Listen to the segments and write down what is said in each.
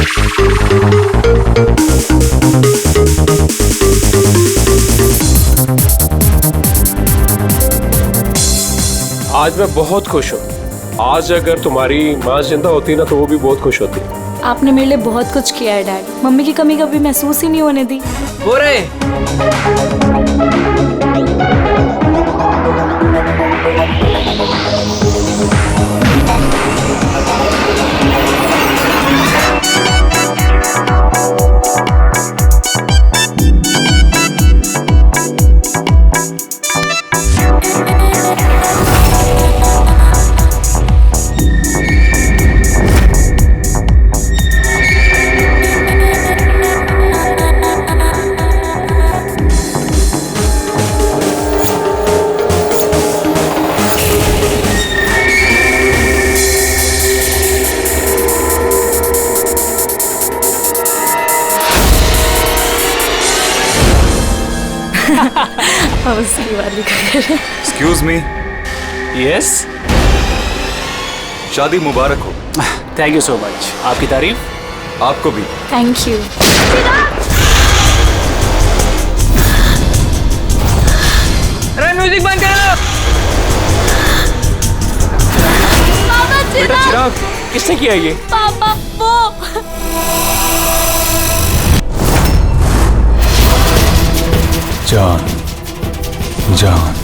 आज मैं बहुत खुश हूँ। आज अगर तुम्हारी माँ जिंदा होती ना तो वो भी बहुत खुश होती। आपने मेरे लिए बहुत कुछ किया है डैड। मम्मी की कमी कभी महसूस ही नहीं होने दी। हो रहे एक्सक्यूज मी। यस, शादी मुबारक हो। Thank you so much. आपकी तारीफ। आपको भी। Thank you. अरे म्यूजिक बंद करो। बेटा चिराग, किसने किया ये? पापा वो जान जान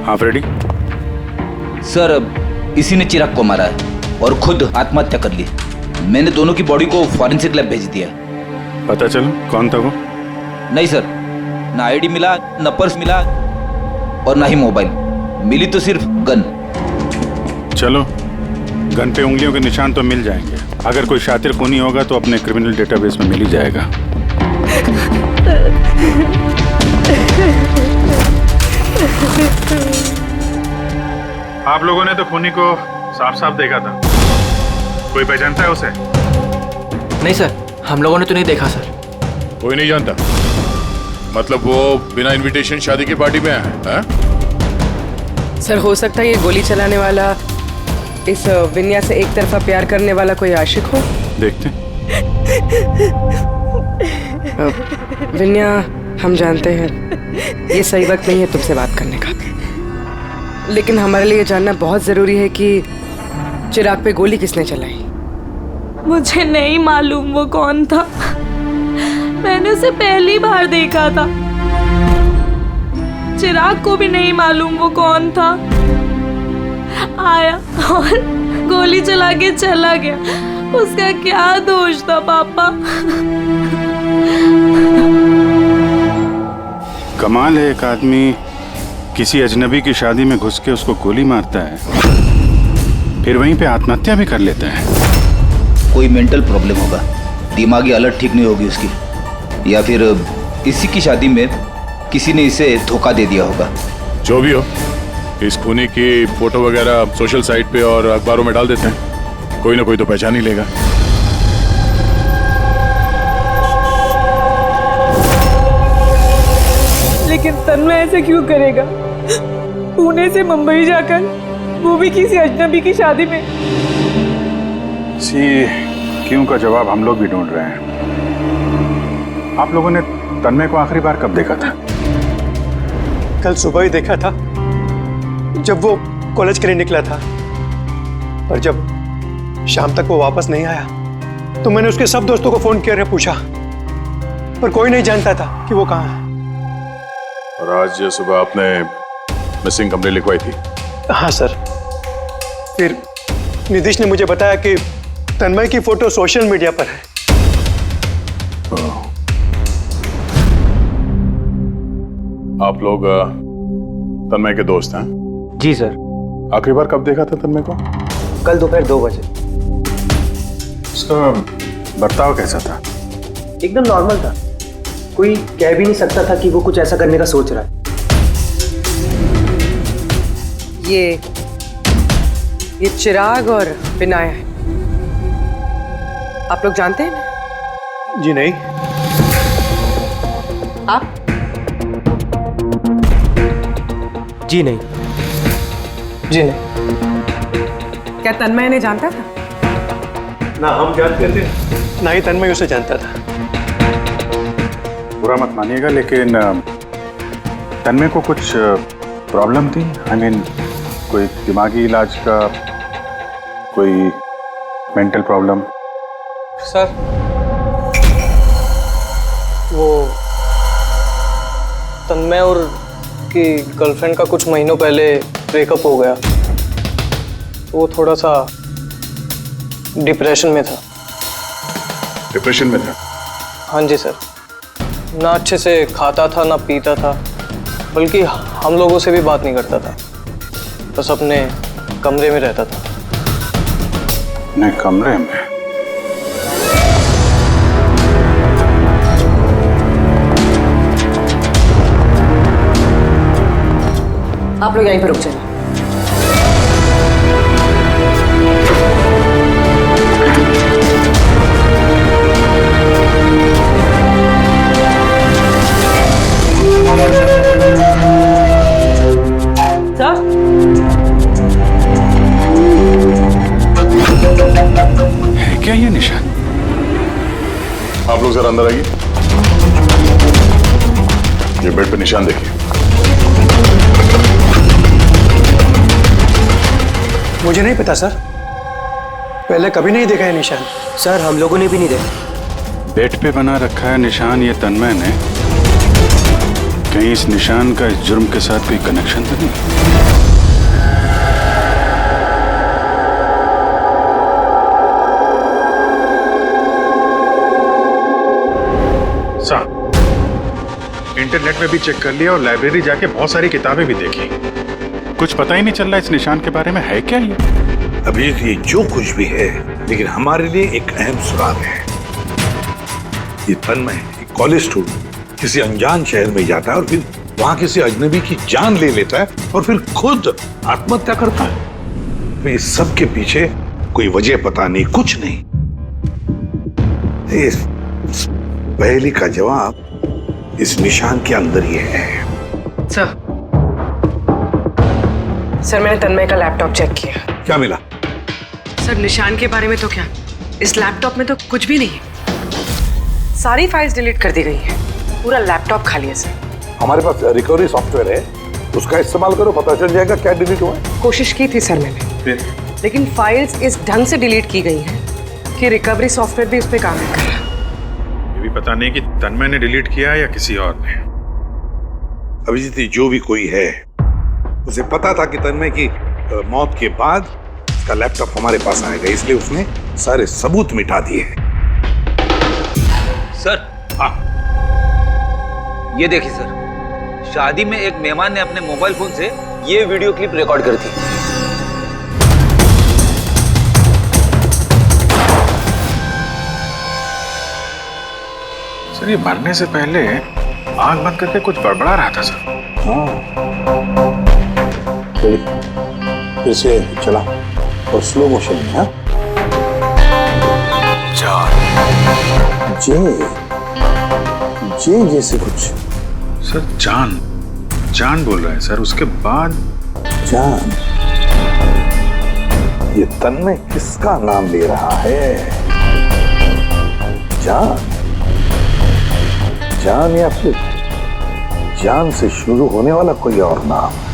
आप रेडी? सर, इसी ने चिराग को मारा है और खुद आत्महत्या कर ली। मैंने दोनों की बॉडी को फॉरेंसिक लैब भेज दिया। पता चला कौन था वो? नहीं सर, ना आईडी मिला, ना पर्स मिला और ना ही मोबाइल मिली, तो सिर्फ गन। चलो, गन पे उंगलियों के निशान तो मिल जाएंगे। अगर कोई शातिर खूनी होगा तो अपने क्रिमिनल डेटाबेस में मिल ही जाएगा। आप लोगों ने तो खूनी को साफ साफ देखा था। कोई पहचानता है उसे? नहीं सर, हम लोगों ने तो नहीं देखा सर। कोई नहीं जानता? मतलब वो बिना इनविटेशन शादी की पार्टी में आया है? सर, हो सकता है ये गोली चलाने वाला इस विन्या से एक तरफा प्यार करने वाला कोई आशिक हो। देखते। विन्या, हम जानते हैं ये सही वक्त नहीं है तुमसे बात करने का, लेकिन हमारे लिए जानना बहुत जरूरी है कि चिराग पे गोली किसने चलाई। मुझे नहीं मालूम वो कौन था। मैंने उसे पहली बार देखा था। चिराग को भी नहीं मालूम वो कौन था। आया और गोली चला के चला गया। उसका क्या दोष था पापा? कमाल है, एक आदमी किसी अजनबी की शादी में घुस के उसको गोली मारता है, फिर वहीं पे आत्महत्या भी कर लेता है। कोई मेंटल प्रॉब्लम होगा, दिमागी हालत ठीक नहीं होगी उसकी, या फिर इसी की शादी में किसी ने इसे धोखा दे दिया होगा। जो भी हो, इस खूनी की फोटो वगैरह सोशल साइट पे और अखबारों में डाल देते हैं। कोई ना कोई तो पहचान ही लेगा। लेकिन तन्मय ऐसे क्यों करेगा? पुणे से मुंबई जाकर, वो भी किसी अजनबी की शादी में। इसी क्यों का जवाब हम लोग भी ढूंढ रहे हैं। आप लोगों ने तन्मय को आखिरी बार कब देखा था? कल सुबह ही देखा था, जब वो कॉलेज के लिए निकला था। पर जब शाम तक वो वापस नहीं आया तो मैंने उसके सब दोस्तों को फोन किया, पूछा, पर कोई नहीं जानता था कि वो कहाँ है। और आज सुबह आपने मिसिंग कंप्लेंट लिखवाई थी? हाँ सर। फिर निधीश ने मुझे बताया कि तन्मय की फोटो सोशल मीडिया पर है। आप लोग तन्मय के दोस्त हैं? जी सर। आखिरी बार कब देखा था तन्मय को? कल दोपहर 2 बजे। उसका बर्ताव कैसा था? एकदम नॉर्मल था। कोई कह भी नहीं सकता था कि वो कुछ ऐसा करने का सोच रहा है। ये चिराग और विनाया है। आप लोग जानते हैं ना? जी नहीं। आप? जी नहीं। जी नहीं। क्या तन्मय इन्हें जानता था? ना हम जानते थे, ना ही तन्मय उसे जानता था। बुरा मत मानिएगा, लेकिन तन्मय को कुछ प्रॉब्लम थी। आई मीन कोई दिमागी इलाज का, कोई मेंटल प्रॉब्लम? सर वो तन्मय और की गर्लफ्रेंड का कुछ महीनों पहले ब्रेकअप हो गया। वो थोड़ा सा डिप्रेशन में था। डिप्रेशन में था? हाँ जी सर। ना अच्छे से खाता था, ना पीता था, बल्कि हम लोगों से भी बात नहीं करता था। बस अपने कमरे में रहता था। अपने कमरे में? आप लोग यहीं पर रुक जाना। है क्या ये निशान? आप लोग जरा अंदर आइए। ये बेड पे निशान देखिए। मुझे नहीं पता सर, पहले कभी नहीं देखा है निशान। सर हम लोगों ने भी नहीं देखा। बेड पे बना रखा है निशान ये तन्मय ने। कहीं इस निशान का इस जुर्म के साथ कोई कनेक्शन तो नहीं? साहब, इंटरनेट में भी चेक कर लिया और लाइब्रेरी जाके बहुत सारी किताबें भी देखी। कुछ पता ही नहीं चल रहा इस निशान के बारे में। है क्या ये? अभी ये जो कुछ भी है, लेकिन हमारे लिए एक अहम सुराग है। ये तन्मय एक कॉलेज स्टूडेंट किसी अनजान शहर में जाता है और फिर वहां किसी अजनबी की जान ले लेता है और फिर खुद आत्महत्या करता है। तो इस सब के पीछे कोई वजह पता नहीं, कुछ नहीं। इस पहेली का जवाब इस निशान के अंदर ही है। सर मैंने तन्मय का लैपटॉप चेक किया। क्या मिला? सर निशान के बारे में तो क्या, इस लैपटॉप में तो कुछ भी नहीं है। सारी फाइल्स डिलीट कर दी गई हैं। पूरा लैपटॉप खाली है सर। हमारे पास रिकवरी सॉफ्टवेयर है, उसका इस्तेमाल करो, पता चल जाएगा क्या डिलीट हुआ है। कोशिश की थी सर मैंने, लेकिन फाइल्स इस ढंग से डिलीट की गई हैं कि रिकवरी सॉफ्टवेयर भी उस पर काम नहीं कर रहा। ये भी पता नहीं कि तन्मय ने डिलीट किया या किसी और ने। अभिजीत जो भी कोई है, उसे पता था कि तन्मय की मौत के बाद उसका लैपटॉप हमारे पास आएगा, इसलिए उसने सारे सबूत मिटा दिए। सर हाँ, ये देखिए सर, शादी में एक मेहमान ने अपने मोबाइल फोन से ये वीडियो क्लिप रिकॉर्ड करी थी। सर ये मरने से पहले आंख बंद करके कुछ बड़बड़ा रहा था सर। हाँ, फिर से चला और स्लो मोशन में। हाँ, जे जैसे कुछ। सर जान जान बोल रहा है सर, उसके बाद जान। ये तन्मय किसका नाम ले रहा है? जान, जान या फिर जान से शुरू होने वाला कोई और नाम?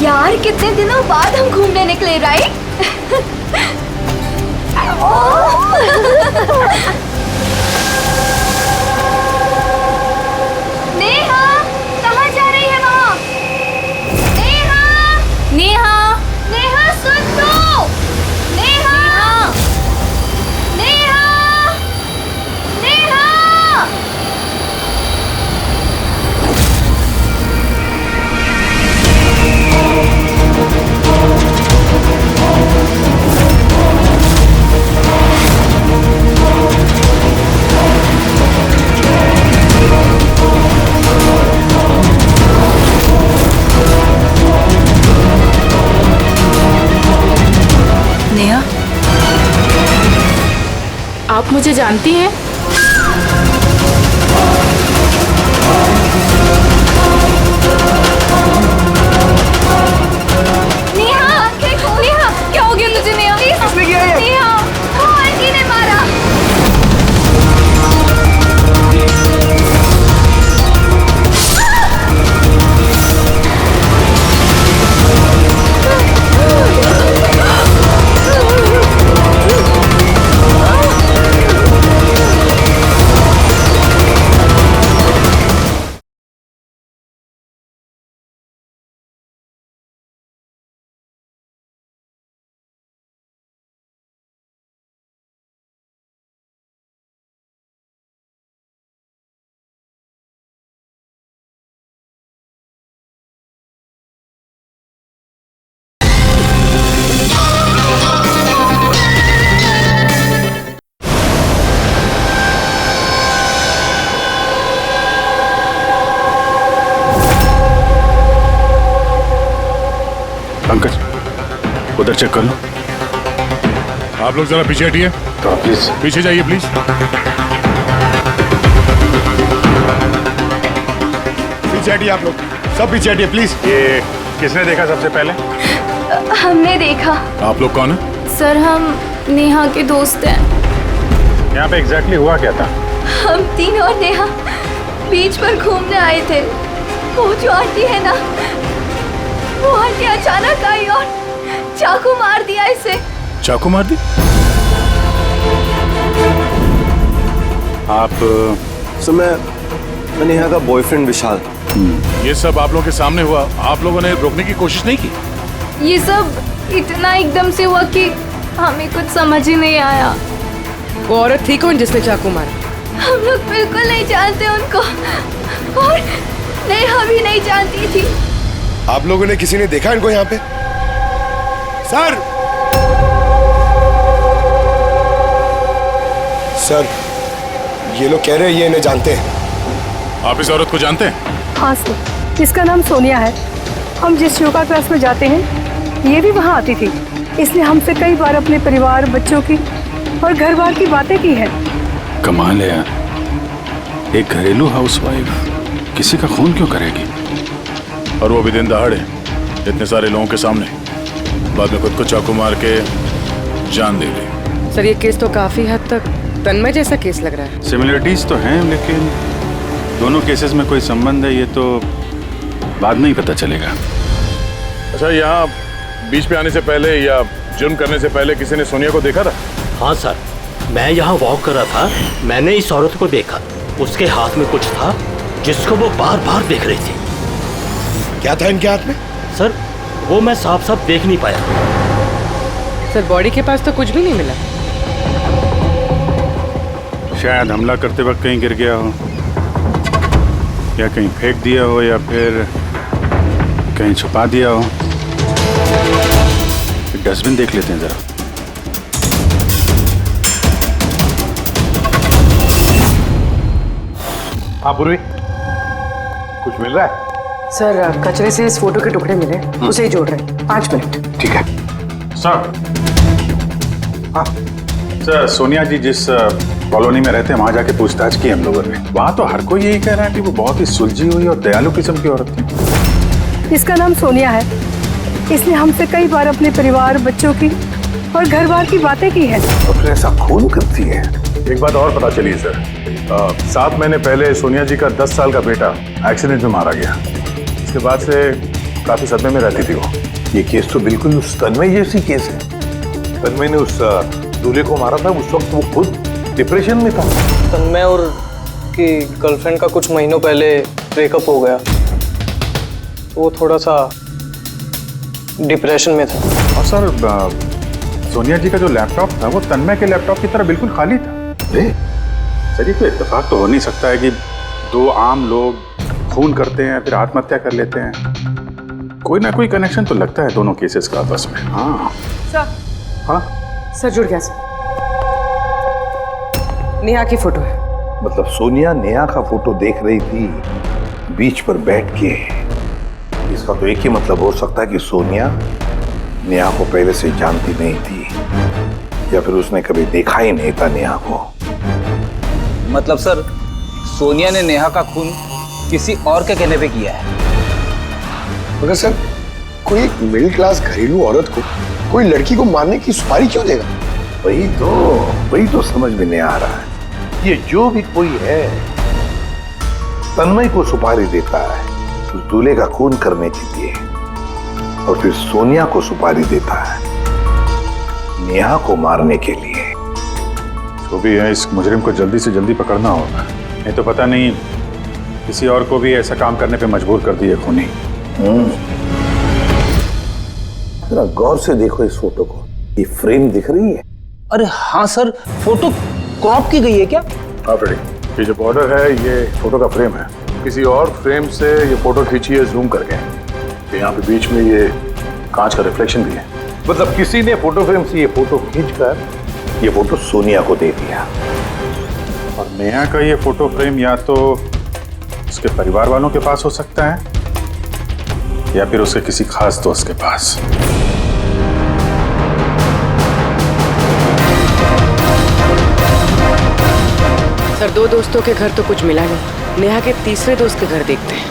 यार कितने दिनों बाद हम घूमने निकले, राइट? नेहा, कहाँ जा रही है वहाँ? नेहा, नेहा, नेहा सुन तो। नेहा, नेहा, नेहा, आप मुझे जानती हैं? नेहा, नेहा, क्या हो गया तुझे नेहा? किसने किया ये? नेहा, वो आंटी ने मारा। पंकज, उधर चेक कर लो। आप लोग जरा पीछे हटिए। तो प्लीज पीछे जाइए प्लीज। पीछे हटिए आप लोग, सब पीछे हटिए प्लीज। ये किसने देखा सबसे पहले? हमने देखा। आप लोग कौन है? सर, हम नेहा के दोस्त हैं। यहाँ पे एग्जैक्टली हुआ क्या था? हम तीनों और नेहा बीच पर घूमने आए थे। वो जो आंटी है ना, वो आंटी अचानक आई और चाकू मार दिया इसे। चाकू मार दी? आप सर, मैं नेहा का बॉयफ्रेंड विशाल। ये सब आप लोगों के सामने हुआ, आप लोगों ने रोकने की कोशिश नहीं की? ये सब इतना एकदम से हुआ कि हमें कुछ समझ ही नहीं आया। वो औरत थी कौन जिसने चाकू मारा? हम लोग बिल्कुल नहीं जानते उनको, और नेहा भी नहीं जानती थी। आप लोगों ने किसी ने देखा इनको यहाँ पे? सर, ये लोग कह रहे हैं ये इन्हें जानते हैं। आप इस औरत को जानते हैं? हाँ सर, इसका नाम सोनिया है। हम जिस योगा क्लास में जाते हैं, ये भी वहाँ आती थी। इसने हमसे कई बार अपने परिवार, बच्चों की और घर बार की बातें की है। कमाल है यार, एक घरेलू हाउसवाइफ किसी का खून क्यों करेगी? और वो भी दिन दहाड़े, इतने सारे लोगों के सामने, बाद में खुद को चाकू मार के जान दे ली। सर, ये केस तो काफी हद तक तन्मय जैसा केस लग रहा है। सिमिलरिटीज तो हैं, लेकिन दोनों केसेस में कोई संबंध है ये तो बाद में ही पता चलेगा। अच्छा, यहाँ बीच पे आने से पहले या जुर्म करने से पहले किसी ने सोनिया को देखा था? हाँ सर, मैं यहाँ वॉक कर रहा था, मैंने इस औरत को देखा। उसके हाथ में कुछ था जिसको वो बार बार देख रही थी। क्या था इनके हाथ में? सर, वो मैं साफ साफ देख नहीं पाया। सर, बॉडी के पास तो कुछ भी नहीं मिला। शायद हमला करते वक्त कहीं गिर गया हो, या कहीं फेंक दिया हो, या फिर कहीं छुपा दिया हो। डस्टबिन देख लेते हैं जरा। हाँ पूर्वी, कुछ मिल रहा है? सर, कचरे से इस फोटो के टुकड़े मिले, उसे ही जोड़ रहे हैं। 5 मिनट। ठीक है सर। हाँ सर, सोनिया जी जिस कॉलोनी में रहते हैं वहां जाके पूछताछ की हम लोगों ने। वहां तो हर कोई यही कह रहा है कि वो बहुत ही सुलझी हुई और दयालु किस्म की औरत थी। इसका नाम सोनिया है। इसने हमसे कई बार अपने परिवार, बच्चों की और घर बार की बातें की है। तो फिर ऐसा खून करती है? एक बात और पता चली सर, 7 महीने पहले सोनिया जी का 10 साल का बेटा एक्सीडेंट में मारा गया। इसके बाद से काफी सदमे में रहती थी वो। ये केस तो बिल्कुल उस तन्मय जैसी केस है। तन्मय ने उस दूल्हे को मारा था, उस वक्त वो खुद डिप्रेशन में था। तन्मय और की गर्लफ्रेंड का कुछ महीनों पहले ब्रेकअप हो गया, वो थोड़ा सा डिप्रेशन में था। और सर, सोनिया जी का जो लैपटॉप था वो तन्मय के लैपटॉप की तरह बिल्कुल खाली था। सर, ये तो इत्तेफाक तो हो नहीं सकता है कि 2 आम लोग खून करते हैं फिर आत्महत्या कर लेते हैं। कोई ना कोई कनेक्शन तो लगता है दोनों केसेस का आपस में। हाँ सर। हाँ सर, जुड़ गया सर। नेहा की फोटो है। मतलब सोनिया नेहा का फोटो देख रही थी बीच पर बैठ के। इसका तो एक ही मतलब हो सकता है कि सोनिया नेहा को पहले से जानती नहीं थी, या फिर उसने कभी देखा ही नहीं था नेहा को। मतलब सर, सोनिया ने नेहा का खून किसी और के कहने पे किया है? मगर सर, कोई एक मिडिल क्लास घरेलू औरत को कोई लड़की को मारने की सुपारी क्यों देगा? वही तो समझ में नहीं आ रहा है। ये जो भी कोई है तन्मय को सुपारी देता है उस दूल्हे का खून करने के लिए, और फिर सोनिया को सुपारी देता है नेहा को मारने के लिए। जो भी है, इस मुजरिम को जल्दी से जल्दी पकड़ना होगा, नहीं तो पता नहीं किसी और को भी ऐसा काम करने पे मजबूर कर दिए खूनी। जरा गौर से देखो इस फोटो को, ये फ्रेम दिख रही है? अरे हाँ सर, फोटो क्रॉप की गई है क्या? हाँ फ्रेडी, ये जो बॉर्डर है ये फोटो का फ्रेम है। किसी और फ्रेम से ये फोटो खींची है जूम करके। यहाँ पे बीच में ये कांच का रिफ्लेक्शन भी है। मतलब किसी ने फोटो फ्रेम से ये फोटो खींचकर ये फोटो सोनिया को दे दिया। और नेहा का ये फोटो फ्रेम या तो उसके परिवार वालों के पास हो सकता है या फिर उसके किसी खास दोस्त के पास। सर, 2 दोस्तों के घर तो कुछ मिला नहीं। नेहा के तीसरे दोस्त के घर देखते हैं।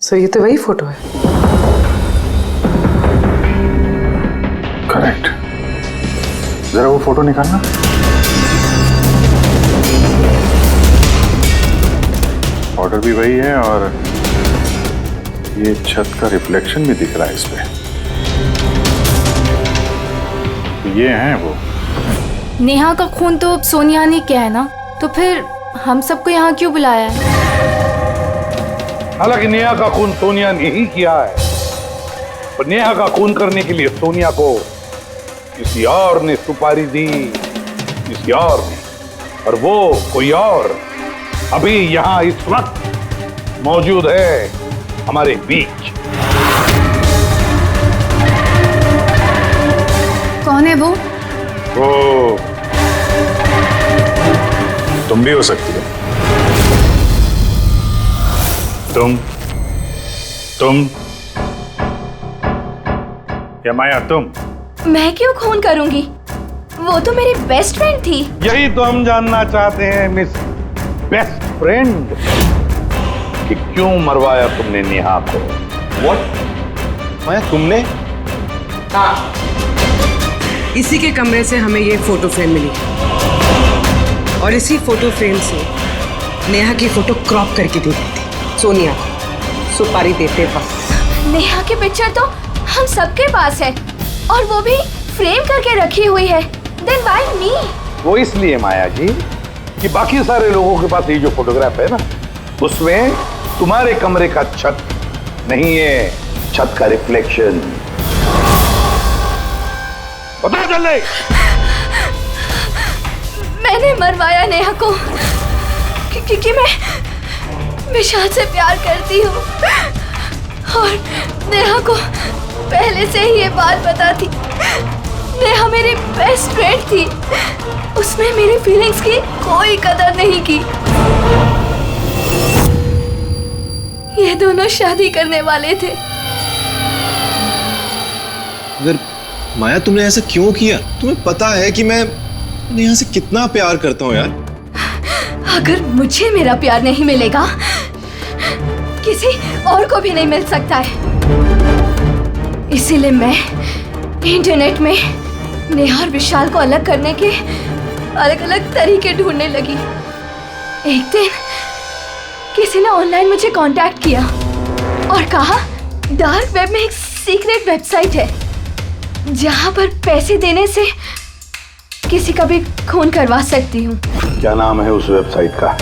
सर, ये तो वही फोटो है। करेक्ट। जरा वो फोटो निकालना। ऑर्डर भी वही है और ये छत का रिफ्लेक्शन भी दिख रहा है इस पे। ये हैं वो। नेहा का खून तो सोनिया ने किया है ना, तो फिर हम सबको यहाँ क्यों बुलाया है? हालांकि नेहा का खून सोनिया ने ही किया है, पर नेहा का खून करने के लिए सोनिया को किसी और ने सुपारी दी, किसी और ने, और वो कोई और अभी यहां इस वक्त मौजूद है हमारे बीच। कौन है वो? वो तुम भी हो सकती हो। तुम या माया तुम? मैं क्यों खून करूंगी? वो तो मेरी बेस्ट फ्रेंड थी। यही तो हम जानना चाहते हैं मिस बेस्ट फ्रेंड, कि क्यों मरवाया तुमने नेहा को? व्हाट? माया, तुमने? हाँ, इसी के कमरे से हमें ये फोटो फ्रेम मिली और इसी फोटो फ्रेम से नेहा की फोटो क्रॉप करके दी गई थी सोनिया को सुपारी देते वक्त। नेहा की पिक्चर तो हम सबके पास है और वो भी फ्रेम करके रखी हुई है। Then why me? वो इसलिए माया जी कि बाकी सारे लोगों के पास ये जो फोटोग्राफ है ना, उसमें तुम्हारे कमरे का छत नहीं है, छत का रिफ्लेक्शन। पता चले। मैंने मरवाया नेहा को क्योंकि मैं विशाल से प्यार करती हूँ और नेहा को पहले से ही ये बात पता थी। नेहा मेरी बेस्ट फ्रेंड थी, उसने मेरी फीलिंग्स की कोई कदर नहीं की। ये दोनों शादी करने वाले थे। अगर माया, तुमने ऐसा क्यों किया? तुम्हें पता है कि मैं नेहा से कितना प्यार करता हूँ यार। अगर मुझे मेरा प्यार नहीं मिलेगा, किसी और को भी नहीं मिल सकता है। इसीलिए मैं इंटरनेट में नेहा और विशाल को अलग करने के अलग अलग तरीके ढूंढने लगी। एक दिन किसी ने ऑनलाइन मुझे कांटेक्ट किया और कहा डार्क वेब में एक सीक्रेट वेबसाइट है जहां पर पैसे देने से किसी का भी खून करवा सकती हूँ। क्या नाम है उस वेबसाइट का?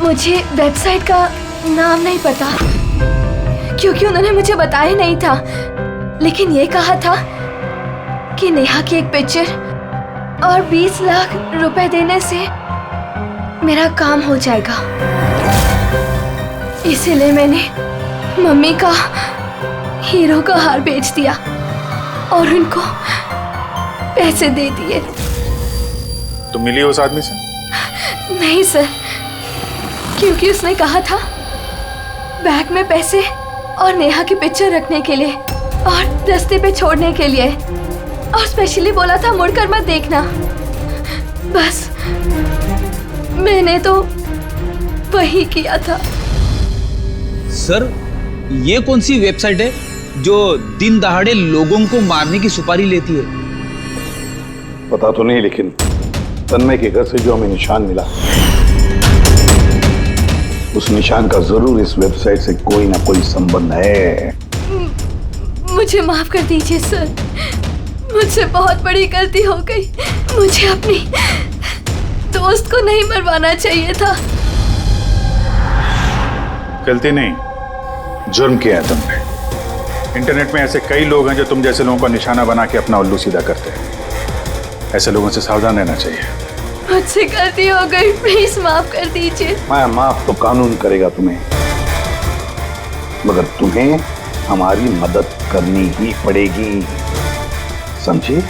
मुझे वेबसाइट का नाम नहीं पता क्योंकि उन्होंने मुझे बताया नहीं था, लेकिन ये कहा था कि नेहा की एक पिक्चर और 20 लाख रुपए देने से मेरा काम हो जाएगा। इसीलिए मैंने मम्मी का हीरो का हार बेच दिया और उनको पैसे दे दिए। तुम मिली उस आदमी से? नहीं सर, क्योंकि उसने कहा था बैग में पैसे और नेहा की पिक्चर रखने के लिए और रास्ते पे छोड़ने के लिए, और स्पेशली बोला था मुड़कर मत देखना। बस मैंने तो वही किया था। सर, ये कौन सी वेबसाइट है जो दिन दहाड़े लोगों को मारने की सुपारी लेती है? पता तो नहीं, लेकिन तन्मय के घर से जो हमें निशान मिला, उस निशान का जरूर इस वेबसाइट से कोई ना कोई संबंध है। मुझे माफ कर दीजिए सर, मुझसे बहुत बड़ी गलती हो गई। मुझे अपनी दोस्त को नहीं मरवाना चाहिए था। गलती नहीं, जुर्म किया है तुमने। इंटरनेट में ऐसे कई लोग हैं जो तुम जैसे लोगों का निशाना बना के अपना उल्लू सीधा करते हैं। ऐसे लोगों से सावधान रहना चाहिए। मुझसे गलती हो गई, प्लीज माफ कर दीजिए। मैं माफ तो कानून करेगा तुम्हें, मगर तुम्हें हमारी मदद करनी ही पड़ेगी, समझे?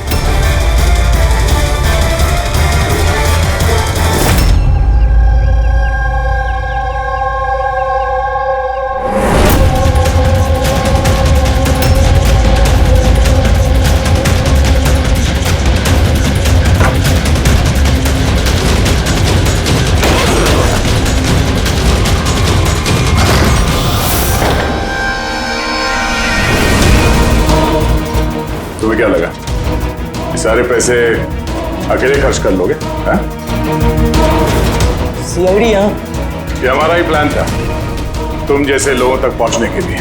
तुम्हें क्या लगा ये सारे पैसे अकेले खर्च कर लोगे? सीआईडी यहाँ? ये हमारा ही प्लान था, तुम जैसे लोगों तक पहुंचने के लिए।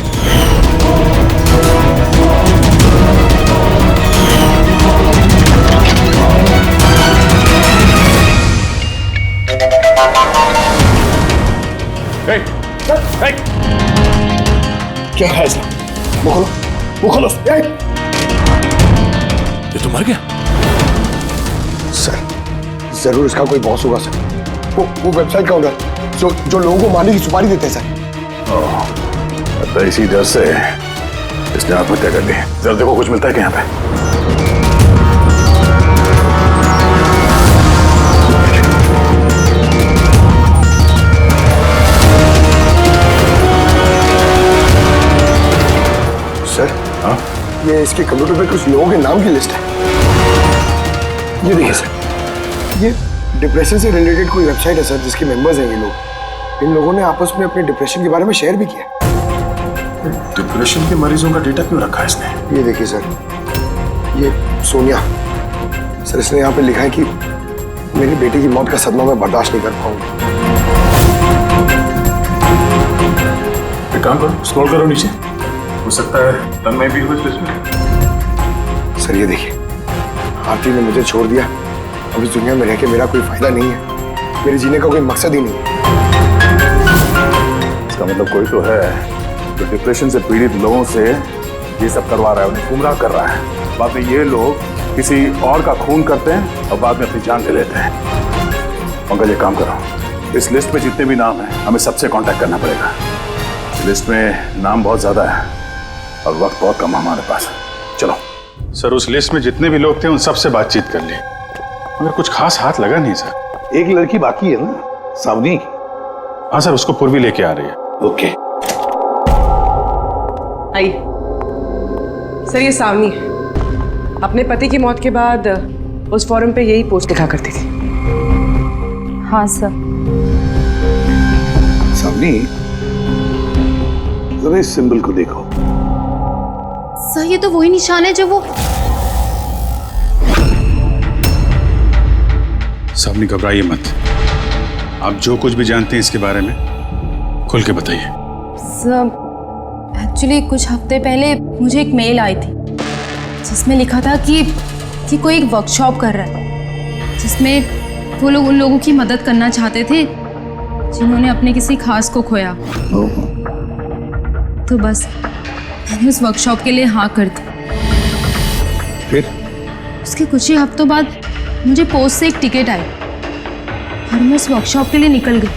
क्या है इसका? वो खोलो। ये तो मर गया। सर, जरूर इसका कोई बॉस होगा सर। वो वेबसाइट का ओनर जो लोगों को मारने की सुपारी देते हैं सर। तो इसी डर से इसने आत्महत्या कर ली। जरा देखो कुछ मिलता है क्या यहाँ पे? सर, हाँ? ये इसके कंप्यूटर पे कुछ लोगों के नाम की लिस्ट है। ये देखिए सर, ये डिप्रेशन से रिलेटेड कोई वेबसाइट है सर, जिसके मेंबर्स हैं ये लोग। इन लोगों ने आपस में अपने डिप्रेशन के बारे में शेयर भी किया। डिप्रेशन के मरीजों का डेटा क्यों रखा है इसने? ये देखिए सर, ये सोनिया सर, इसने यहाँ पे लिखा है कि मेरी बेटी की मौत का सदमा मैं बर्दाश्त नहीं कर पाऊंगी। एक काम करो, स्क्रॉल करो नीचे, हो सकता है तन्मय भी हो इस लिस्ट में। सर ये देखिए, आरती ने मुझे छोड़ दिया, अब इस दुनिया में रह के मेरा कोई फायदा नहीं है, मेरे जीने का कोई मकसद ही नहीं है। इसका मतलब कोई तो है जो डिप्रेशन से पीड़ित लोगों से ये सब करवा रहा है, उन्हें गुमराह कर रहा है। बाद में ये लोग किसी और का खून करते हैं और बाद में अपनी जान ले लेते हैं। अंकल, ये काम करो, इस लिस्ट में जितने भी नाम हैं हमें सबसे कांटेक्ट करना पड़ेगा। लिस्ट में नाम बहुत ज्यादा है और वक्त बहुत कम है हमारे पास। चलो सर, उस लिस्ट में जितने भी लोग थे उन सबसे बातचीत कर ली, मगर कुछ खास हाथ लगा नहीं सर। एक लड़की बाकी है ना, सावनी? हाँ सर, उसको पूर्वी लेके आ रही है। ओके। आई सर, ये सावनी है, अपने पति की मौत के बाद उस फोरम पे यही पोस्ट लिखा करती थी। हाँ सर। सावनी, जरा इस सिंबल को देखो। सर, ये तो वही निशान है जो वो... सावनी, घबराइए मत, आप जो कुछ भी जानते हैं इसके बारे में खुल के बताइए। सर, एक्चुअली कुछ हफ्ते पहले मुझे एक मेल आई थी जिसमें लिखा था कि कोई एक वर्कशॉप कर रहा है जिसमें वो लोग उन लोगों की मदद करना चाहते थे जिन्होंने अपने किसी खास को खोया। तो बस मैंने उस वर्कशॉप के लिए हाँ कर दी। फिर उसके कुछ ही हफ्तों बाद मुझे पोस्ट से एक टिकट आई और मैं उस वर्कशॉप के लिए निकल गई।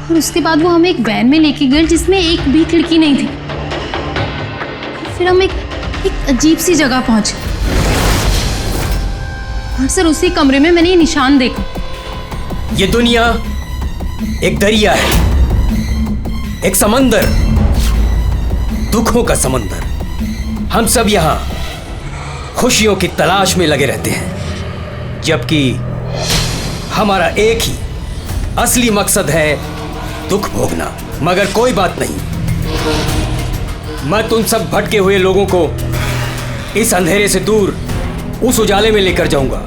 और उसके बाद वो हमें एक वैन में लेके गए जिसमें एक भी खिड़की नहीं थी। फिर हम एक एक अजीब सी जगह पहुंचे और सर उसी कमरे में मैंने ये निशान देखा। ये दुनिया एक दरिया है, एक समंदर, दुखों का समंदर। हम सब यहाँ खुशियों की तलाश में लगे रहते हैं, जबकि हमारा एक ही असली मकसद है दुख भोगना। मगर कोई बात नहीं, मैं तुम सब भटके हुए लोगों को इस अंधेरे से दूर उस उजाले में लेकर जाऊंगा।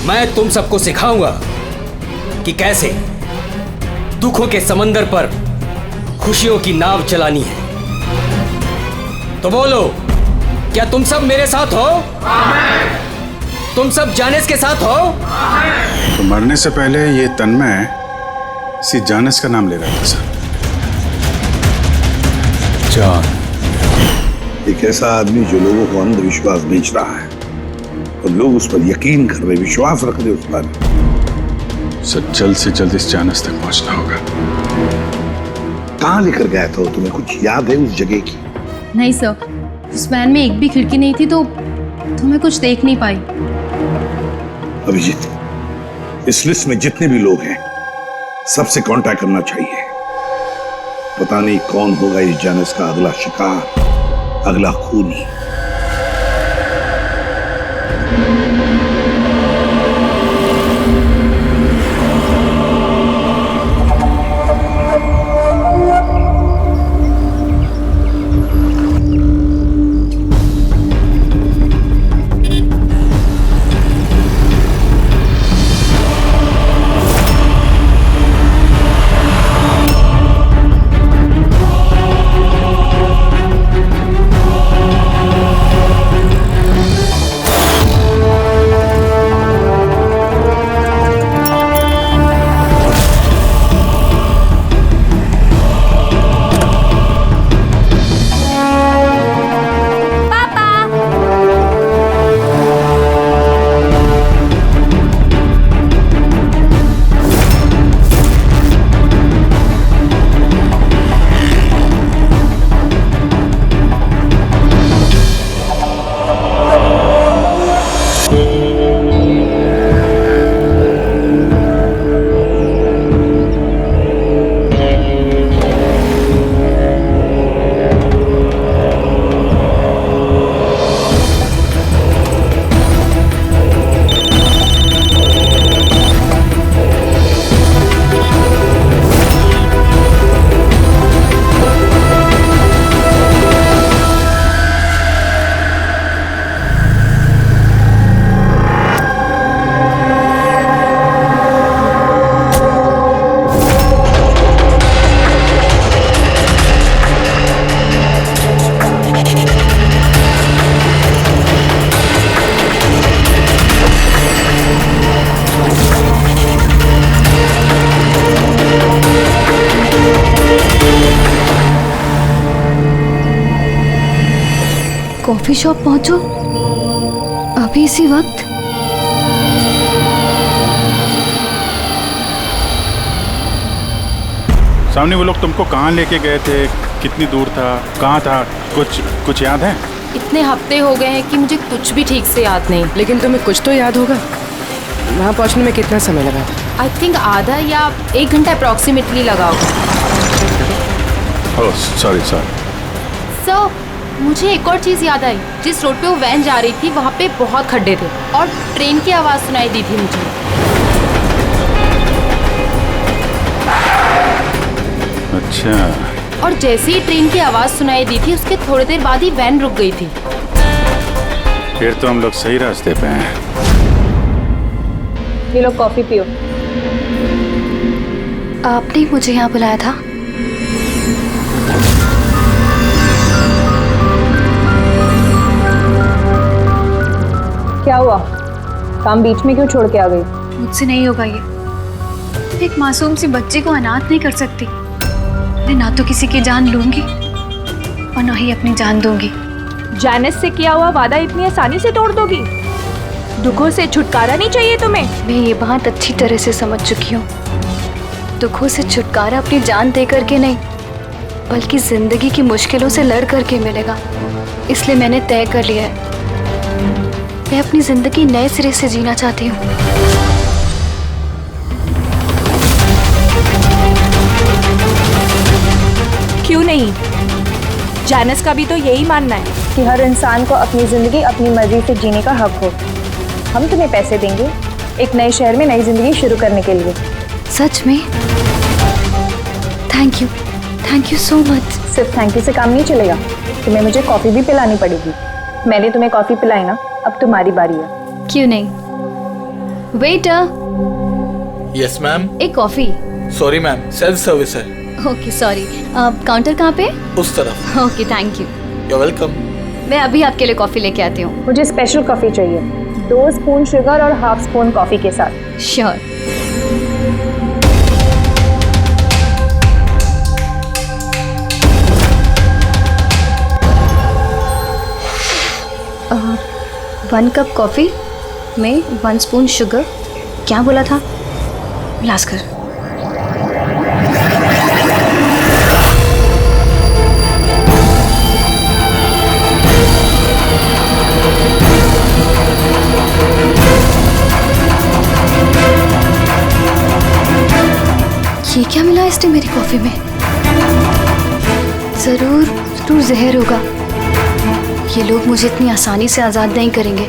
मैं तुम सबको सिखाऊंगा कि कैसे दुखों के समंदर पर खुशियों की नाव चलानी है। तो बोलो, क्या तुम सब मेरे साथ हो? तुम सब जानिस के साथ हो? तो मरने से पहले ये तन्मय इसी जानिस का नाम ले रहा था सर। जान एक ऐसा आदमी जो लोगों को अंधविश्वास बेच रहा है और लोग उस पर यकीन कर रहे, विश्वास रख रहे उस पर। सर जल्द से जल्द इस जानिस तक पहुंचना होगा। कहाँ लेकर गया था? तुम्हें कुछ याद है उस जगह की? नहीं सर, उस वैन में एक भी खिड़की नहीं थी तो मैं कुछ देख नहीं पाई। अभिजीत, इस लिस्ट में जितने भी लोग हैं सबसे कांटेक्ट करना चाहिए। पता नहीं कौन होगा इस जानिस का अगला शिकार, अगला खूनी। कॉफी शॉप पहुंचो अभी इसी वक्त? सामने वो लोग तुमको कहाँ लेके गए थे, कितनी दूर था, कहाँ था, कुछ याद है? इतने हफ्ते हो गए हैं कि मुझे कुछ भी ठीक से याद नहीं। लेकिन तुम्हें कुछ तो याद होगा। वहाँ पहुँचने में कितना समय लगा था? आई थिंक आधा या 1 घंटा अप्रॉक्सीमेटली लगा होगा। Oh sorry. सर, मुझे एक और चीज़ याद आई। जिस रोड पे वो वैन जा रही थी वहाँ पे बहुत खड्डे थे और ट्रेन की आवाज़ सुनाई दी थी मुझे। अच्छा। और जैसे ही ट्रेन की आवाज़ सुनाई दी थी उसके थोड़ी देर बाद ही वैन रुक गई थी। फिर तो हम लोग सही रास्ते पे हैं। ये लो कॉफी पियो। आपने मुझे यहाँ बुलाया था? क्या हुआ? काम बीच में क्यों छोड़ के आ गई? मुझसे नहीं होगा ये। एक मासूम सी बच्ची को अनाथ नहीं कर सकती। मैं ना तो किसी की जान लूंगी और ना ही अपनी जान दूंगी। जानिस से किया हुआ वादा इतनी आसानी से तोड़ दोगी? दुखों से छुटकारा नहीं चाहिए तुम्हें? मैं ये बात अच्छी तरह से समझ चुकी हूँ। दुखों से छुटकारा अपनी जान दे करके नहीं, बल्कि जिंदगी की मुश्किलों से लड़ करके मिलेगा। इसलिए मैंने तय कर लिया है, मैं अपनी जिंदगी नए सिरे से जीना चाहती हूँ। क्यों नहीं? जैनस का भी तो यही मानना है कि हर इंसान को अपनी जिंदगी अपनी मर्जी से जीने का हक हो। हम तुम्हें पैसे देंगे एक नए शहर में नई जिंदगी शुरू करने के लिए। सच में? Thank you so much. सिर्फ थैंक यू से काम नहीं चलेगा, तुम्हें मुझे कॉफी भी पिलानी पड़ेगी। मैंने तुम्हें कॉफी पिलाई ना, अब तुम्हारी बारी है। क्यों नहीं? Waiter, yes ma'am. एक coffee. Sorry ma'am, self service है। ओके सॉरी, काउंटर कहाँ पे? उस तरफ। Okay thank you. You welcome. मैं अभी आपके लिए कॉफी लेके आती हूँ। मुझे स्पेशल कॉफी चाहिए, 2 स्पून शुगर और हाफ स्पून कॉफी के साथ। श्योर। वन कप कॉफी में 1 स्पून शुगर। क्या बोला था? लास्कर। ये क्या मिला इसने मेरी कॉफी में? जरूर जहर होगा। ये लोग मुझे इतनी आसानी से आजाद नहीं करेंगे।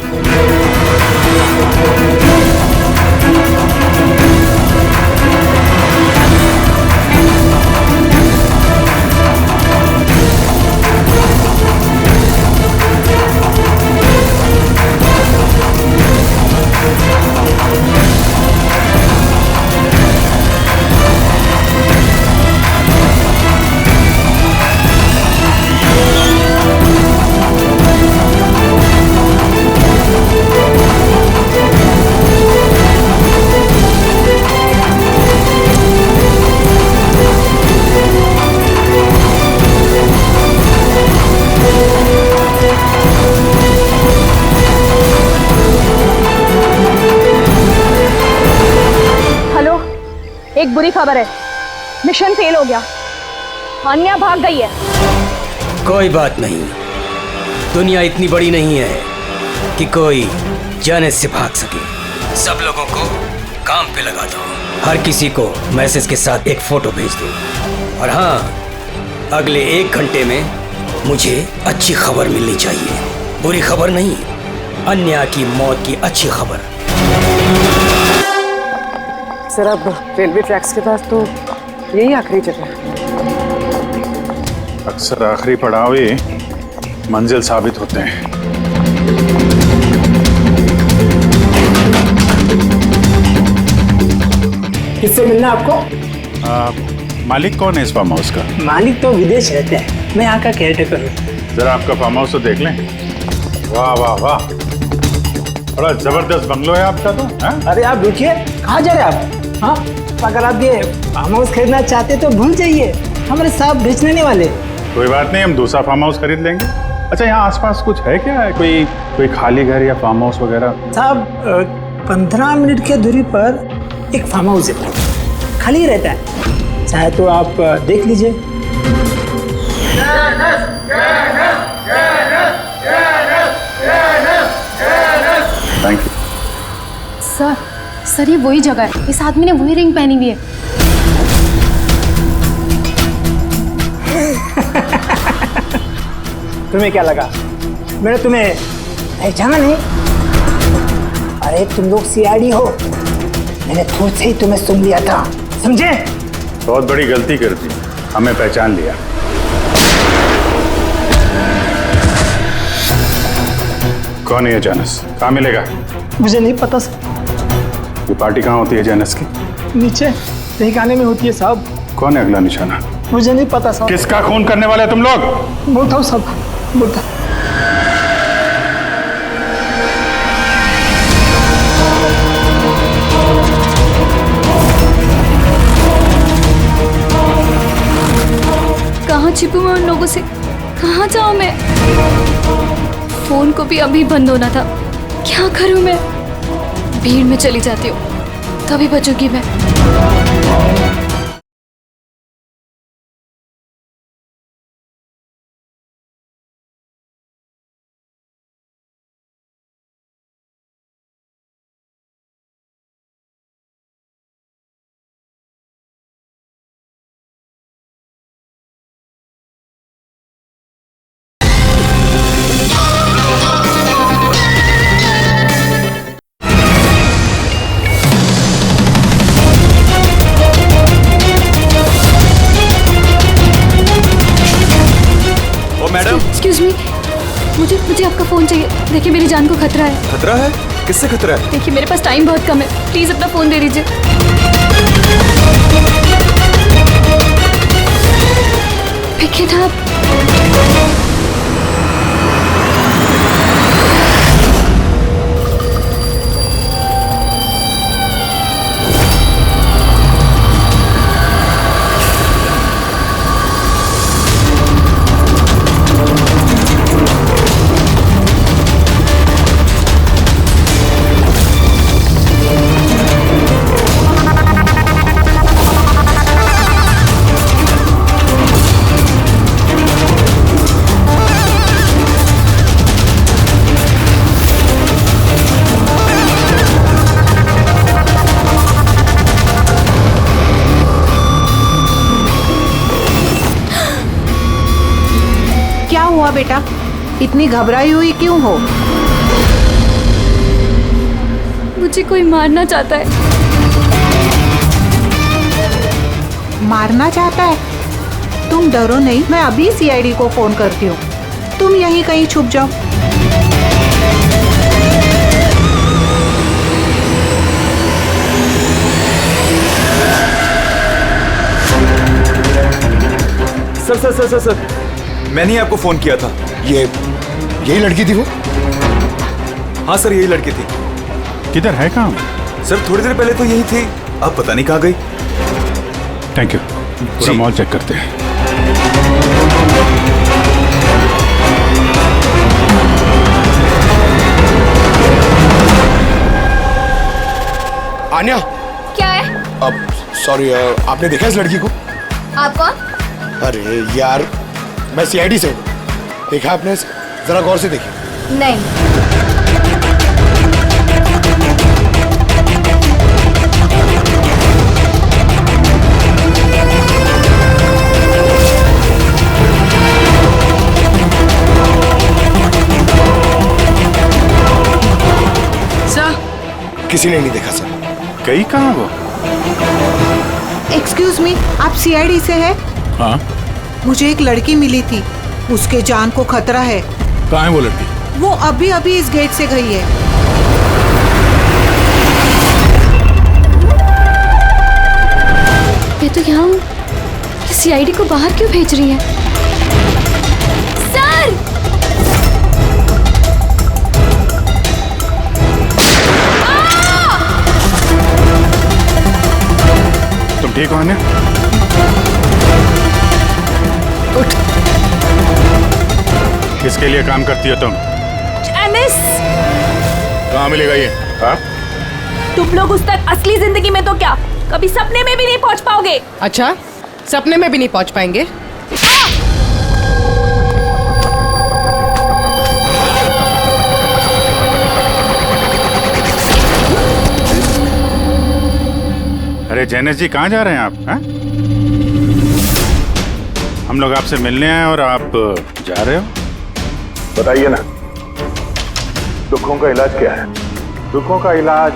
एक बुरी खबर है, मिशन फेल हो गया। अन्या भाग गई है। कोई बात नहीं, दुनिया इतनी बड़ी नहीं है कि कोई जाने से भाग सके। सब लोगों को काम पे लगा दो, हर किसी को मैसेज के साथ एक फोटो भेज दो। और हाँ, अगले 1 घंटे में मुझे अच्छी खबर मिलनी चाहिए। बुरी खबर नहीं, अन्या की मौत की अच्छी खबर। सर अब रेलवे ट्रैक्स के पास तो यही आखिरी जगह है। अक्सर आखिरी पड़ाव ही मंजिल साबित होते हैं। किससे मिलना आपको? मालिक कौन है इस फार्म हाउस का? मालिक तो विदेश रहते हैं, मैं यहाँ का केयरटेकर हूँ। जरा आपका फार्म हाउस तो देख लें। वाह वाह वाह, बड़ा जबरदस्त बंगलो है आपका तो। अरे आप रुकिए, कहाँ जा रहे हैं आप? हाँ, अगर आप ये फार्म हाउस खरीदना चाहते तो भूल जाइए, हमारे साहब बेचने वाले। कोई बात नहीं, हम दूसरा फार्म हाउस खरीद लेंगे। अच्छा, यहाँ आसपास कुछ है क्या? कोई खाली घर या फार्म हाउस वगैरह? साहब 15 मिनट की दूरी पर एक फार्म हाउस है, खाली रहता है, चाहे तो आप देख लीजिए। Thank you. सर ये वही जगह है, इस आदमी ने वही रिंग पहनी हुई है। तुम्हें क्या लगा मैंने तुम्हें पहचाना नहीं? अरे तुम लोग सीआईडी हो, मैंने खुद से ही तुम्हें सुन लिया था, समझे? बहुत बड़ी गलती कर दी, हमें पहचान लिया। कौन है ये जानस? कहाँ मिलेगा? मुझे नहीं पता सर। ये पार्टी कहाँ होती है जानस की? नीचे तहखाने में होती है साहब। कौन है अगला निशाना? मुझे नहीं पता साहब। किसका खून करने वाले तुम लोग? बोलता हूँ साहब, बोलता। कहाँ छिपूं मैं उन लोगों से? कहाँ जाऊँ मैं? फोन को भी अभी बंद होना था, क्या करूँ मैं? भीड़ में चली जाती हूँ, तभी बचूंगी मैं। एक्सक्यूज मी, मुझे आपका फ़ोन चाहिए। देखिए मेरी जान को खतरा है। खतरा है? किससे खतरा है? देखिए मेरे पास टाइम बहुत कम है, प्लीज़ अपना फ़ोन दे दीजिए। विकेट आप हुआ बेटा, इतनी घबराई हुई क्यों हो? मुझे कोई मारना चाहता है। मारना चाहता है? तुम डरो नहीं, मैं अभी सीआईडी को फोन करती हूँ। तुम यहीं कहीं छुप जाओ। Sir sir sir sir sir, मैंने ही आपको फोन किया था। यही लड़की थी वो? हाँ सर, यही लड़की थी। किधर है काम? सर थोड़ी देर पहले तो यही थी, अब पता नहीं कहाँ गई। Thank you. पूरा मॉल चेक करते हैं। आन्या। क्या है? अब सॉरी, आपने देखा इस लड़की को? आप कौन? अरे यार, मैं सीआईडी से हूँ। देखा आपने? जरा गौर से देखिए। नहीं। किसी ने नहीं देखा सर। गई कहाँ वो? एक्सक्यूज मी, आप सीआईडी से है? हाँ। मुझे एक लड़की मिली थी, उसके जान को खतरा है। कहाँ है वो लड़की? वो अभी अभी इस गेट से गई है। मैं तो यहाँ हूँ, सीआईडी को बाहर क्यों भेज रही है? सर! तुम ठीक हो आन्या? उठ। किसके लिए काम करती हो तुम? एमिस! कहाँ मिलेगा ये? हाँ? तुम लोग उस तक असली जिंदगी में तो क्या, कभी सपने में भी नहीं पहुंच पाओगे। अच्छा, सपने में भी नहीं पहुंच पाएंगे? अरे जैनेश जी, कहाँ जा रहे हैं आप? हाँ? हम लोग आपसे मिलने आए और आप जा रहे हो? बताइए ना, दुखों का इलाज क्या है? दुखों का इलाज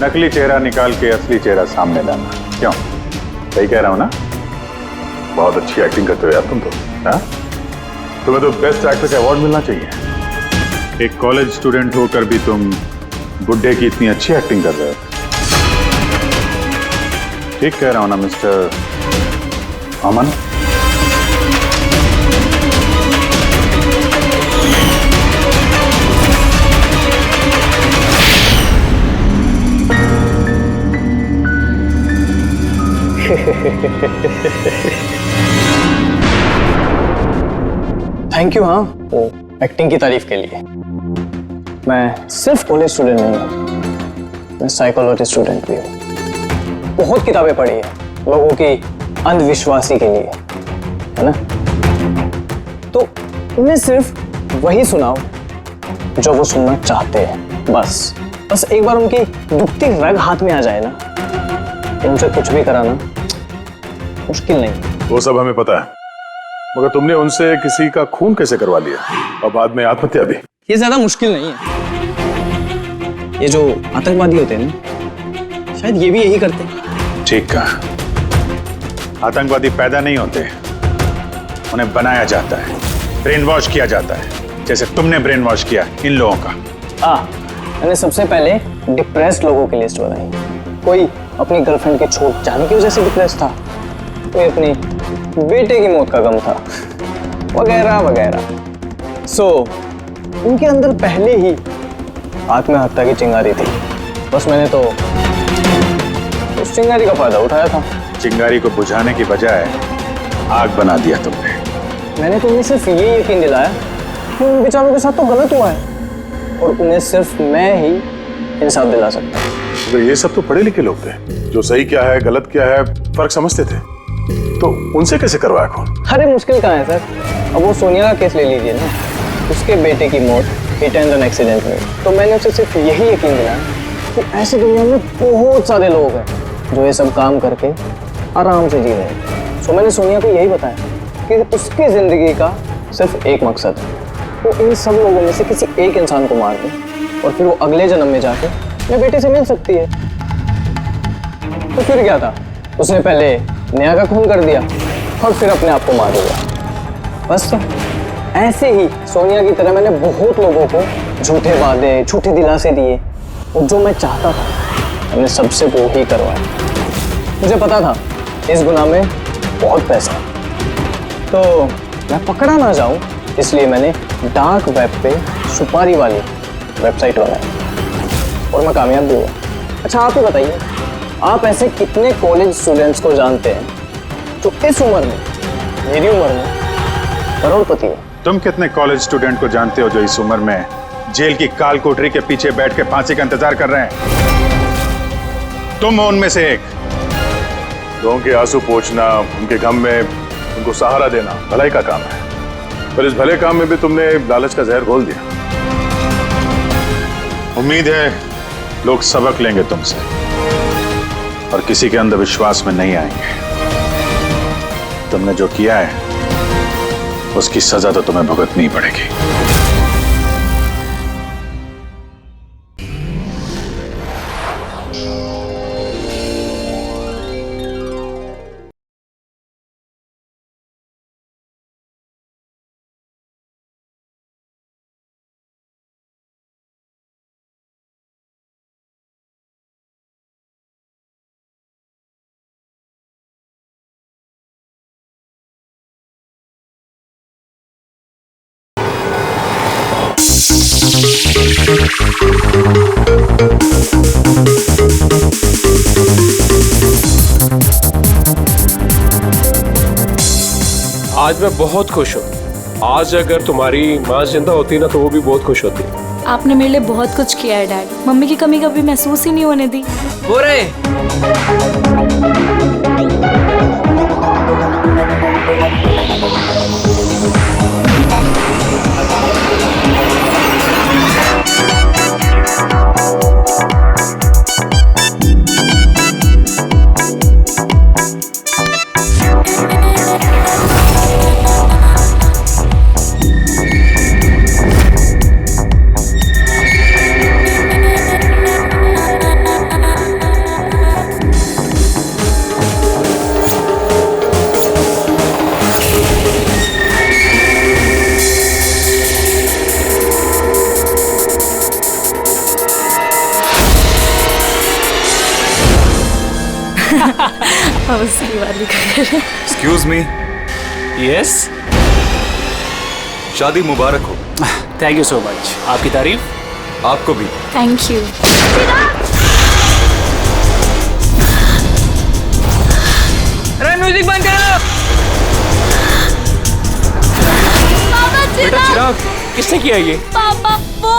नकली चेहरा निकाल के असली चेहरा सामने लाना। क्यों? सही कह रहा हूं ना? बहुत अच्छी एक्टिंग करते हो यार तुम तो। हाँ? तुम्हें तो बेस्ट एक्टर का अवार्ड मिलना चाहिए। एक कॉलेज स्टूडेंट होकर भी तुम बुड्ढे की इतनी अच्छी एक्टिंग कर रहे हो। ठीक कह रहा हूं ना मिस्टर अमन? Thank you. हाँ, वो एक्टिंग की तारीफ के लिए। मैं सिर्फ कॉलेज स्टूडेंट नहीं हूँ, मैं साइकोलॉजी स्टूडेंट भी हूँ। बहुत किताबें पढ़ी है लोगों की अंधविश्वासी के लिए, है ना? तो उन्हें सिर्फ वही सुनाओ जो वो सुनना चाहते हैं। बस एक बार उनकी दुखती रग हाथ में आ जाए ना, उनसे कुछ भी कराना मुश्किल नहीं। वो सब हमें पता है, मगर तुमने उनसे किसी का खून कैसे करवा लिया और बाद में आत्महत्या भी? ये ज्यादा मुश्किल नहीं है। ये जो आतंकवादी होते हैं ना, शायद ये भी यही करते हैं। ठीक कहा। आतंकवादी पैदा नहीं होते, उन्हें बनाया जाता है। ब्रेन वॉश किया जाता है, जैसे तुमने ब्रेन वॉश किया इन लोगों का। मैंने सबसे पहले डिप्रेस्ड लोगों की लिस्ट बनाई। कोई अपनी गर्लफ्रेंड के छूट जाने की वजह से डिप्रेस था, कोई अपनी बेटे की मौत का गम था, वगैरह वगैरह। सो उनके अंदर पहले ही आत्महत्या की चिंगारी थी, बस मैंने तो उस चिंगारी का फायदा उठाया था। चिंगारी को बुझाने की बजाय आग बना दिया तुमने। मैंने तो उन्हें सिर्फ ये यकीन दिलाया कि उन बेचारों के साथ तो गलत हुआ है और उन्हें सिर्फ मैं ही इंसाफ दिला सकता हूँ। तो ये सब तो पढ़े लिखे लोग थे, जो सही क्या है गलत क्या है फर्क समझते थे, तो उनसे कैसे करवाया खून? अरे मुश्किल कहाँ है सर, अब वो सोनिया का केस ले लीजिए ना, उसके बेटे की मौत हिट एंड रन एक्सीडेंट में। तो मैंने उसे सिर्फ यही यकीन दिलाया कि ऐसे दुनिया में बहुत सारे लोग हैं जो ये सब काम करके आराम से जी रहे हैं। सो मैंने सोनिया को यही बताया कि उसकी जिंदगी का सिर्फ एक मकसद है, वो इन सब लोगों में से किसी एक इंसान को मार दे और फिर वो अगले जन्म में जाके अपने बेटे से मिल सकती है। तो फिर क्या था, उसने पहले नेहा का खून कर दिया और फिर अपने आप को मार दिया। बस तो ऐसे ही सोनिया की तरह मैंने बहुत लोगों को झूठे वादे, झूठे दिलासे दिए और जो मैं चाहता था मैंने सबसे वो ही करवाया। मुझे पता था इस गुनाह में बहुत पैसा है, तो मैं पकड़ा ना जाऊं इसलिए मैंने डार्क वेब पे सुपारी वाली वेबसाइट बनाई और मैं कामयाब भी हुआ। अच्छा आप ही बताइए, आप ऐसे कितने कॉलेज स्टूडेंट्स को जानते हैं जो इस उम्र में, मेरी उम्र में, करोड़पति है? तुम कितने कॉलेज स्टूडेंट को जानते हो जो इस उम्र में जेल की काल कोठरी के पीछे बैठ के फांसी का इंतजार कर रहे हैं? तुम हो उनमें से एक। लोगों के आंसू पोंछना, उनके गम में उनको सहारा देना भलाई का काम है, पर इस भले काम में भी तुमने लालच का जहर घोल दिया। उम्मीद है लोग सबक लेंगे तुमसे और किसी के अंधविश्वास में नहीं आएंगे। तुमने जो किया है उसकी सजा तो तुम्हें भुगतनी ही पड़ेगी। आज मैं बहुत खुश हूँ। आज अगर तुम्हारी माँ जिंदा होती ना तो वो भी बहुत खुश होती। आपने मेरे लिए बहुत कुछ किया है डैड, मम्मी की कमी कभी महसूस ही नहीं होने दी। वो रे एक्सक्यूज मी। यस, शादी मुबारक हो। Thank you so much. आपकी तारीफ। आपको भी। Thank you. अरे म्यूजिक बंद करो। बेटा चिराग, किसने किया ये? पापा वो।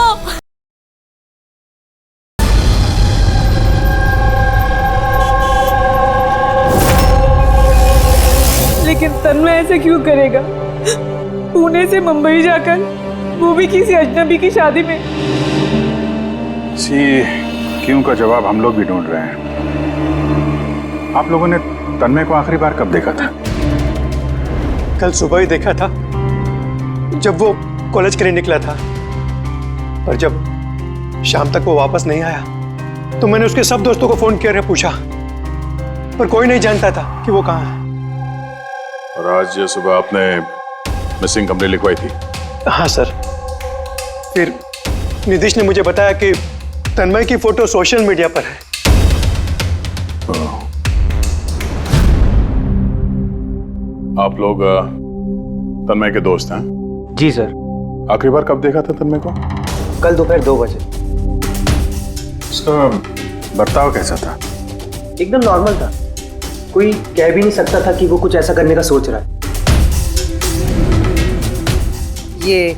लेकिन तन्मय ऐसे क्यों करेगा? पुणे से मुंबई जाकर, वो भी किसी अजनबी की शादी में। इसी क्यों का जवाब हम लोग भी ढूंढ रहे हैं। आप लोगों ने तन्मय को आखिरी बार कब देखा था? कल सुबह ही देखा था, जब वो कॉलेज के लिए निकला था। पर जब शाम तक वो वापस नहीं आया तो मैंने उसके सब दोस्तों को फोन किया और पूछा, पर कोई नहीं जानता था कि वो कहाँ है। और आज सुबह आपने मिसिंग कंप्लेंट लिखवाई थी? हाँ सर। फिर नीतीश ने मुझे बताया कि तन्मय की फोटो सोशल मीडिया पर है। आप लोग तन्मय के दोस्त हैं? जी सर। आखिरी बार कब देखा था तन्मय को? कल दोपहर 2 बजे। उसका बर्ताव कैसा था? एकदम नॉर्मल था, कोई कह भी नहीं सकता था कि वो कुछ ऐसा करने का सोच रहा है। ये